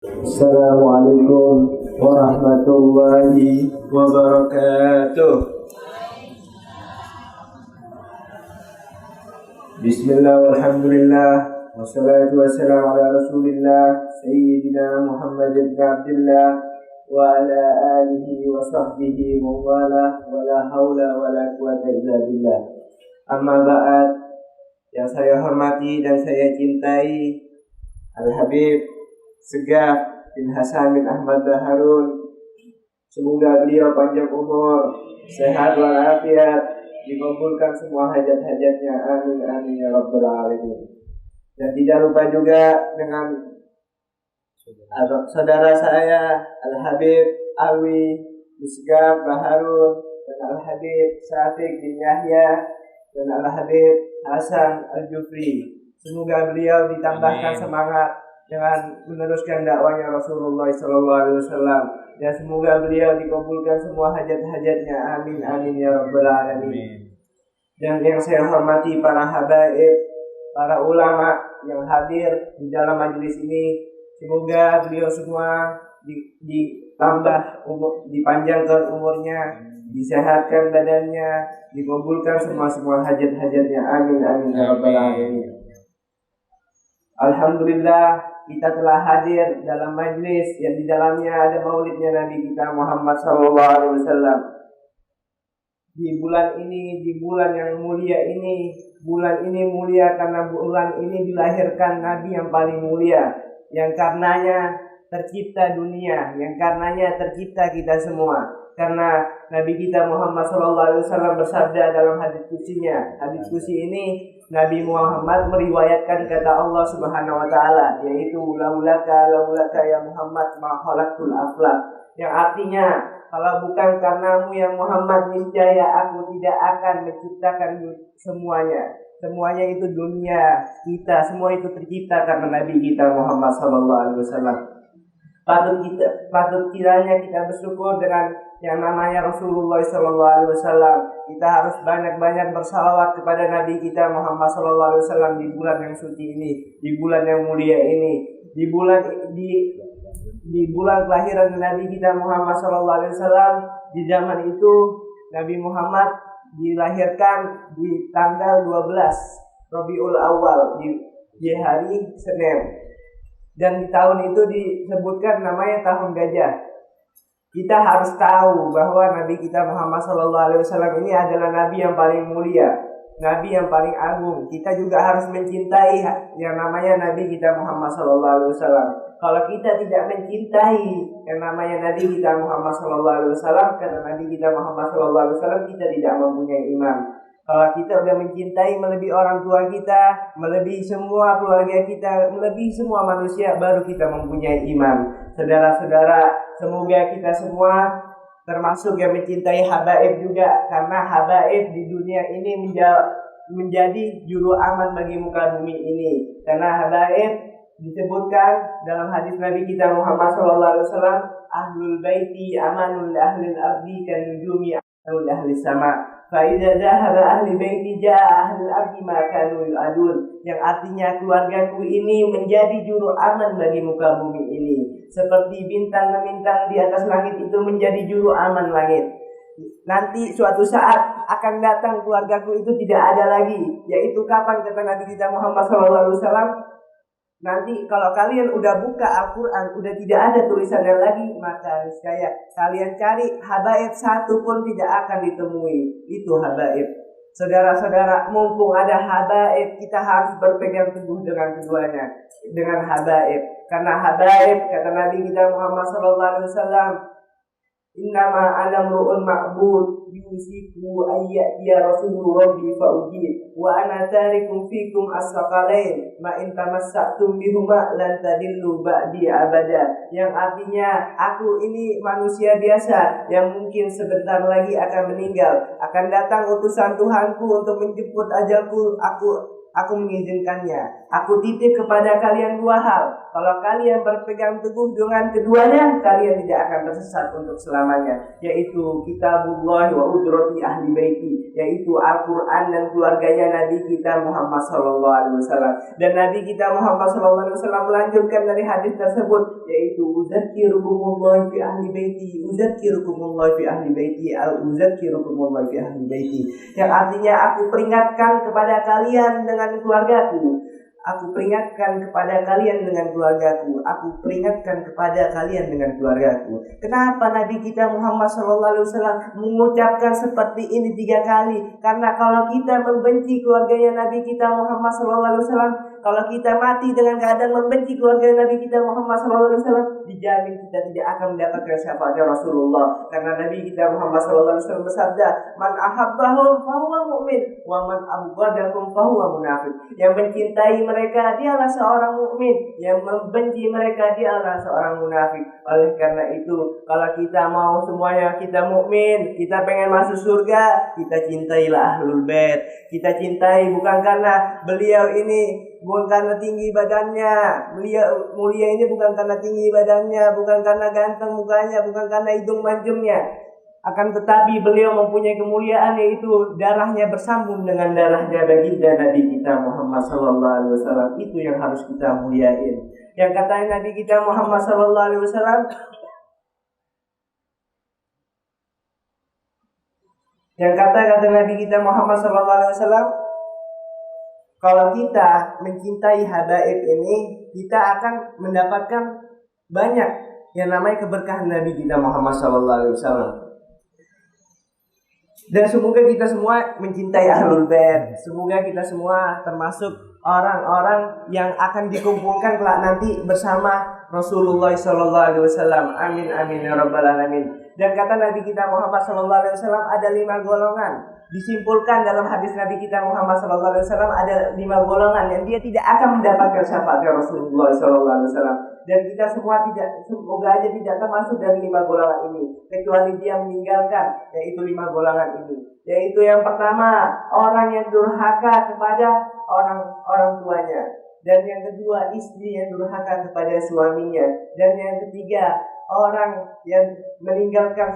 Assalamualaikum warahmatullahi wabarakatuh. Bismillah walhamdulillah wassalatu wassalamu ala rasulillah Sayyidina Muhammad ibn Abdullah wa ala alihi wa sahbihi wa wala wa la hawla wa la quwata illa billah. Amma ba'd, yang saya hormati dan saya cintai Al-Habib Segaf bin Hasan bin Ahmad Baharun, semoga beliau panjang umur, sehat walafiat, dikabulkan semua hajat-hajatnya, amin amin ya rabbal alamin. Dan tidak lupa juga dengan saudara saya Al-Habib Alwi Segaf Baharun dan Al-Habib Syafiq bin Yahya dan Al-Habib Hasan Al-Jufri. Semoga beliau ditambahkan semangat dengan meneruskan dakwahnya Rasulullah SAW, dan semoga beliau dikabulkan semua hajat-hajatnya, amin amin ya rabbal alamin. Dan yang saya hormati para habaib, para ulama yang hadir di dalam majelis ini, semoga beliau semua ditambah umur, dipanjangkan umurnya, disehatkan badannya, dikabulkan semua hajat-hajatnya, amin amin ya rabbal alamin. Alhamdulillah, kita telah hadir dalam majlis yang di dalamnya ada maulidnya Nabi kita Muhammad SAW. Di bulan ini, di bulan yang mulia ini, bulan ini mulia karena bulan ini dilahirkan Nabi yang paling mulia, yang karenanya tercipta dunia, yang karenanya tercipta kita semua. Karena Nabi kita Muhammad SAW bersabda dalam hadits qudsinya. Hadits qudsi ini Nabi Muhammad meriwayatkan kata Allah Subhanahu wa taala, yaitu laulaka ya Muhammad ma khalaqtul aflaq, yang artinya kalau bukan karenamu ya Muhammad, niscaya aku tidak akan menciptakan semuanya. Semuanya itu dunia kita, semua itu tercipta karena Nabi kita Muhammad SAW. Patut kiranya kita bersyukur dengan yang namanya Rasulullah SAW. Kita harus banyak-banyak bersalawat kepada Nabi kita Muhammad SAW di bulan yang suci ini, di bulan yang mulia ini, di bulan kelahiran Nabi kita Muhammad SAW. Di zaman itu Nabi Muhammad dilahirkan di tanggal 12 Rabiul Awal, di hari Senin. Dan di tahun itu disebutkan namanya tahun gajah. Kita harus tahu bahwa Nabi kita Muhammad SAW ini adalah Nabi yang paling mulia, Nabi yang paling agung. Kita juga harus mencintai yang namanya Nabi kita Muhammad SAW. Kalau kita tidak mencintai yang namanya Nabi kita Muhammad SAW, karena Nabi kita Muhammad SAW, kita tidak mempunyai iman. Kalau kita sudah mencintai melebihi orang tua kita, melebihi semua keluarga kita, melebihi semua manusia, baru kita mempunyai iman. Saudara-saudara, semoga kita semua termasuk yang mencintai habaib juga, karena habaib di dunia ini menjadi juru aman bagi muka bumi ini. Karena habaib disebutkan dalam hadis Nabi kita Muhammad SAW, ahlul baiti amanul ahlil ardi kan nujumi amanul ahli sama. Faiza zahaba ahli baiti jaa ahli ardi ma kanu yu'adun, yang artinya keluargaku ini menjadi juru aman bagi muka bumi ini, seperti bintang-bintang di atas langit itu menjadi juru aman langit. Nanti suatu saat akan datang keluargaku itu tidak ada lagi, yaitu kapan, kata Nabi kita Muhammad SAW, nanti kalau kalian udah buka Al-Quran, udah tidak ada tulisannya lagi, maka niscaya kalian cari habaib satu pun tidak akan ditemui. Itu habaib. Saudara-saudara, mumpung ada habaib, kita harus berpegang teguh dengan keduanya, dengan habaib. Karena habaib, kata Nabi kita Muhammad SAW, innama ana mru'un ma'bud yusiku ayyatiya rasulul rabbi fa'ujib wa ana tarikum fikum as-saqalain ma in tamassaktum bihuma lan tadillu ba'di abada, yang artinya aku ini manusia biasa yang mungkin sebentar lagi akan meninggal, akan datang utusan Tuhanku untuk menjemput ajalku, aku mengizinkannya. Aku titip kepada kalian dua hal. Kalau kalian berpegang teguh dengan keduanya, kalian tidak akan tersesat untuk selamanya, yaitu kitabullah wa udrati ahli baiti, yaitu Al-Quran dan keluarganya Nabi kita Muhammad sallallahu alaihi wasallam. Dan Nabi kita Muhammad sallallahu alaihi wasallam melanjutkan dari hadis tersebut, yaitu uzakkirukumullah fi ahli baiti, uzakkirukumullah fi ahli baiti, uzakkirukumullah fi ahli baiti, yang artinya aku peringatkan kepada kalian dengan keluargaku. Aku peringatkan kepada kalian dengan keluargaku. Aku peringatkan kepada kalian dengan keluargaku. Kenapa Nabi kita Muhammad SAW mengucapkan seperti ini 3 kali? Karena kalau kita membenci keluarganya Nabi kita Muhammad SAW, kalau kita mati dengan keadaan membenci keluarga Nabi kita Muhammad SAW, dijamin kita tidak akan mendapatkan syafaatnya Rasulullah. Karena Nabi kita Muhammad SAW bersabda, "Man ahabbahum fahuwa mu'min, wa man abghadahum fahuwa munafik." Yang mencintai mereka dialah seorang mukmin, yang membenci mereka dialah seorang munafik. Oleh karena itu, kalau kita mau semuanya kita mukmin, kita pengen masuk surga, kita cintailah Ahlul Bait. Kita cintai bukan karena beliau ini, bukan karena tinggi badannya, beliau mulia ini bukan karena tinggi badannya, bukan karena ganteng mukanya, bukan karena hidung mancungnya. Akan tetapi beliau mempunyai kemuliaan, yaitu darahnya bersambung dengan darahnya baginda Nabi kita Muhammad sallallahu alaihi wasallam. Itu yang harus kita muliain. Yang katanya Nabi kita Muhammad sallallahu alaihi wasallam, yang kata Nabi kita Muhammad sallallahu alaihi wasallam, kalau kita mencintai habaib ini, kita akan mendapatkan banyak yang namanya keberkahan Nabi kita Muhammad sallallahu alaihi wasallam. Dan semoga kita semua mencintai Ahlul Bait. Semoga kita semua termasuk orang-orang yang akan dikumpulkan kelak nanti bersama Rasulullah sallallahu alaihi wasallam. Amin amin ya rabbal alamin. Dan kata Nabi kita Muhammad sallallahu alaihi wasallam ada 5 golongan. Disimpulkan dalam hadis Nabi kita Muhammad sallallahu alaihi wasallam ada 5 golongan yang dia tidak akan mendapatkan syafaat Rasulullah sallallahu alaihi wasallam. Dan kita semua semoga aja tidak termasuk dari 5 golongan ini, kecuali dia meninggalkan yaitu 5 golongan ini. Yaitu yang pertama, orang yang durhaka kepada orang tuanya. Dan yang kedua, istri yang durhaka kepada suaminya. Dan yang ketiga, orang yang meninggalkan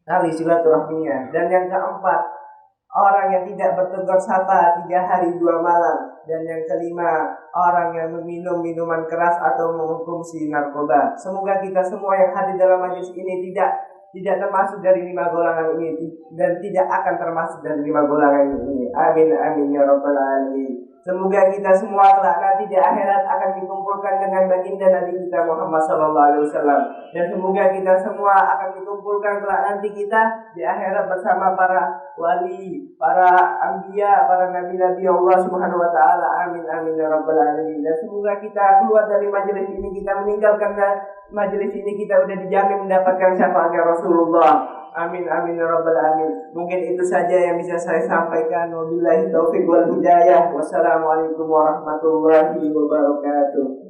tali silaturahminya. Dan yang keempat, orang yang tidak bertegur sapa 3 hari 2 malam. Dan yang kelima, orang yang meminum minuman keras atau mengkonsumsi narkoba. Semoga kita semua yang hadir dalam majelis ini tidak termasuk dari 5 golongan ini, dan tidak akan termasuk dari 5 golongan ini. Amin amin ya rabbal alamin. Semoga kita semua kelak nanti di akhirat akan dikumpulkan dengan baginda Nabi kita Muhammad sallallahu alaihi wasallam. Dan semoga kita semua akan dikumpulkan kelak nanti kita di akhirat bersama para wali, para anbiya, para nabi-nabi Allah Subhanahu wa taala. Amin amin ya rabbal alamin. Dan semoga kita keluar dari majelis ini, kita meninggalkan majelis ini, kita sudah dijamin mendapatkan syafaatnya Rasulullah. Amin amin ya rabbal alamin. Mungkin itu saja yang bisa saya sampaikan. Wabillahi taufiq wal hidayah. Wassalamualaikum warahmatullahi wabarakatuh.